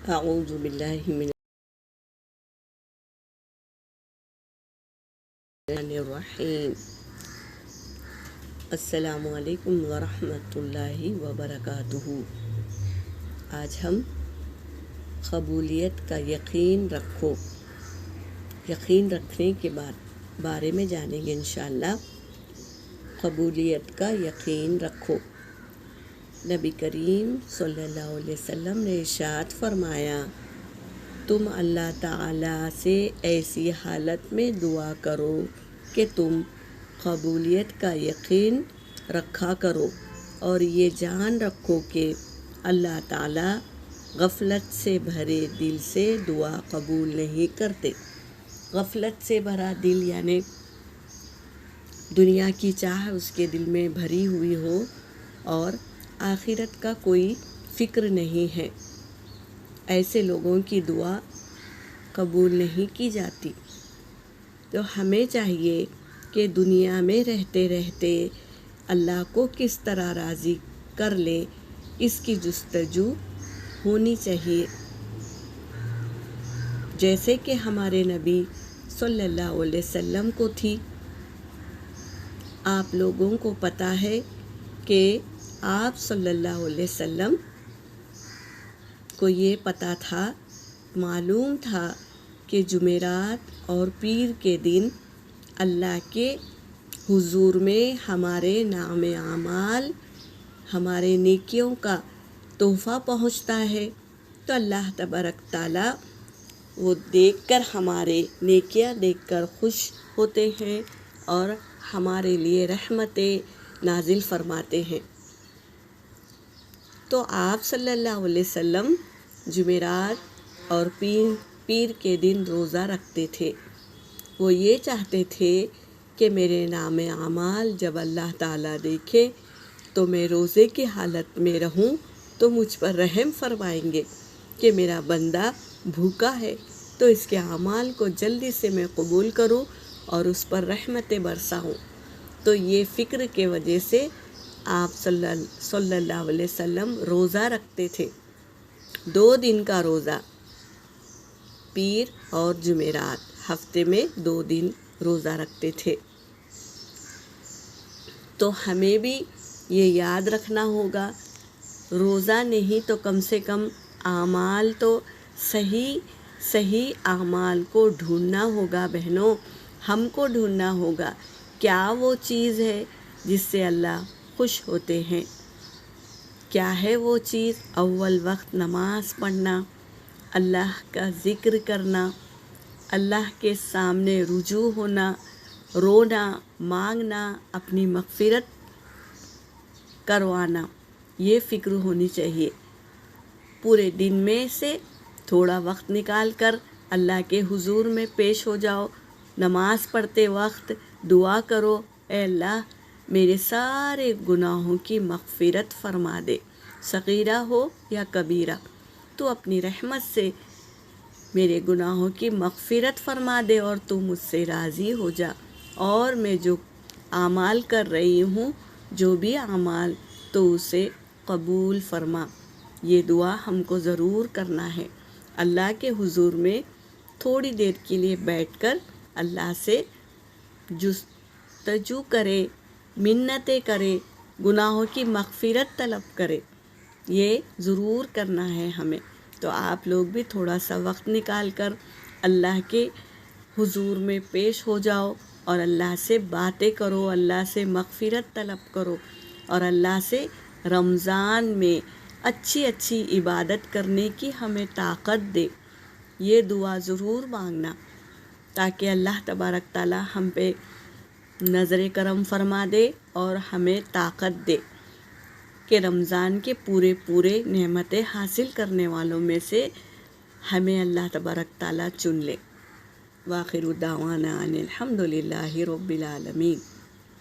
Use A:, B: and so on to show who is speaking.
A: اعوذ باللہ من الرحمن الرحیم۔ السلام علیکم ورحمۃ اللہ وبرکاتہ۔ آج ہم قبولیت کا یقین رکھو، یقین رکھنے کے بارے میں جانیں گے انشاءاللہ۔ قبولیت کا یقین رکھو۔ نبی کریم صلی اللہ علیہ وسلم نے ارشاد فرمایا، تم اللہ تعالیٰ سے ایسی حالت میں دعا کرو کہ تم قبولیت کا یقین رکھا کرو، اور یہ جان رکھو کہ اللہ تعالیٰ غفلت سے بھرے دل سے دعا قبول نہیں کرتے۔ غفلت سے بھرا دل یعنی دنیا کی چاہ اس کے دل میں بھری ہوئی ہو اور آخرت کا کوئی فکر نہیں ہے، ایسے لوگوں کی دعا قبول نہیں کی جاتی۔ تو ہمیں چاہیے کہ دنیا میں رہتے رہتے اللہ کو کس طرح راضی کر لے، اس کی جستجو ہونی چاہیے، جیسے کہ ہمارے نبی صلی اللہ علیہ وسلم کو تھی۔ آپ لوگوں کو پتہ ہے کہ آپ صلی اللہ علیہ وسلم کو یہ پتہ تھا، معلوم تھا کہ جمعرات اور پیر کے دن اللہ کے حضور میں ہمارے نام اعمال، ہمارے نیکیوں کا تحفہ پہنچتا ہے، تو اللہ تبارک تعالیٰ وہ دیکھ کر، ہمارے نیکیاں دیکھ کر خوش ہوتے ہیں اور ہمارے لیے رحمتیں نازل فرماتے ہیں۔ تو آپ صلی اللہ علیہ وسلم جمعرات اور پیر کے دن روزہ رکھتے تھے۔ وہ یہ چاہتے تھے کہ میرے نام اعمال جب اللہ تعالیٰ دیکھے تو میں روزے کی حالت میں رہوں تو مجھ پر رحم فرمائیں گے کہ میرا بندہ بھوکا ہے، تو اس کے اعمال کو جلدی سے میں قبول کروں اور اس پر رحمتیں برساؤں۔ تو یہ فکر کے وجہ سے آپ صلی اللہ علیہ وسلم روزہ رکھتے تھے، 2 دن کا روزہ، پیر اور جمعرات، ہفتے میں 2 دن روزہ رکھتے تھے۔ تو ہمیں بھی یہ یاد رکھنا ہوگا، روزہ نہیں تو کم سے کم اعمال تو صحیح اعمال کو ڈھونڈنا ہوگا۔ بہنوں، ہم کو ڈھونڈنا ہوگا کیا وہ چیز ہے جس سے اللہ خوش ہوتے ہیں۔ کیا ہے وہ چیز؟ اول وقت نماز پڑھنا، اللہ کا ذکر کرنا، اللہ کے سامنے رجوع ہونا، رونا، مانگنا، اپنی مغفرت کروانا، یہ فکر ہونی چاہیے۔ پورے دن میں سے تھوڑا وقت نکال کر اللہ کے حضور میں پیش ہو جاؤ، نماز پڑھتے وقت دعا کرو، اے اللہ میرے سارے گناہوں کی مغفرت فرما دے، صغیرہ ہو یا کبیرہ، تو اپنی رحمت سے میرے گناہوں کی مغفرت فرما دے اور تو مجھ سے راضی ہو جا، اور میں جو اعمال کر رہی ہوں، جو بھی اعمال، تو اسے قبول فرما۔ یہ دعا ہم کو ضرور کرنا ہے۔ اللہ کے حضور میں تھوڑی دیر کے لیے بیٹھ کر اللہ سے جستجو کرے، منتیں کرے، گناہوں کی مغفرت طلب کرے، یہ ضرور کرنا ہے ہمیں۔ تو آپ لوگ بھی تھوڑا سا وقت نکال کر اللہ کے حضور میں پیش ہو جاؤ اور اللہ سے باتیں کرو، اللہ سے مغفرت طلب کرو، اور اللہ سے رمضان میں اچھی عبادت کرنے کی ہمیں طاقت دے۔ یہ دعا ضرور مانگنا تاکہ اللہ تبارک تعالیٰ ہم پہ نظر کرم فرما دے اور ہمیں طاقت دے کہ رمضان کے پورے نعمتیں حاصل کرنے والوں میں سے ہمیں اللہ تبارک تعالیٰ چن لے۔ وآخر دعوانا ان الحمد للہ رب العالمین۔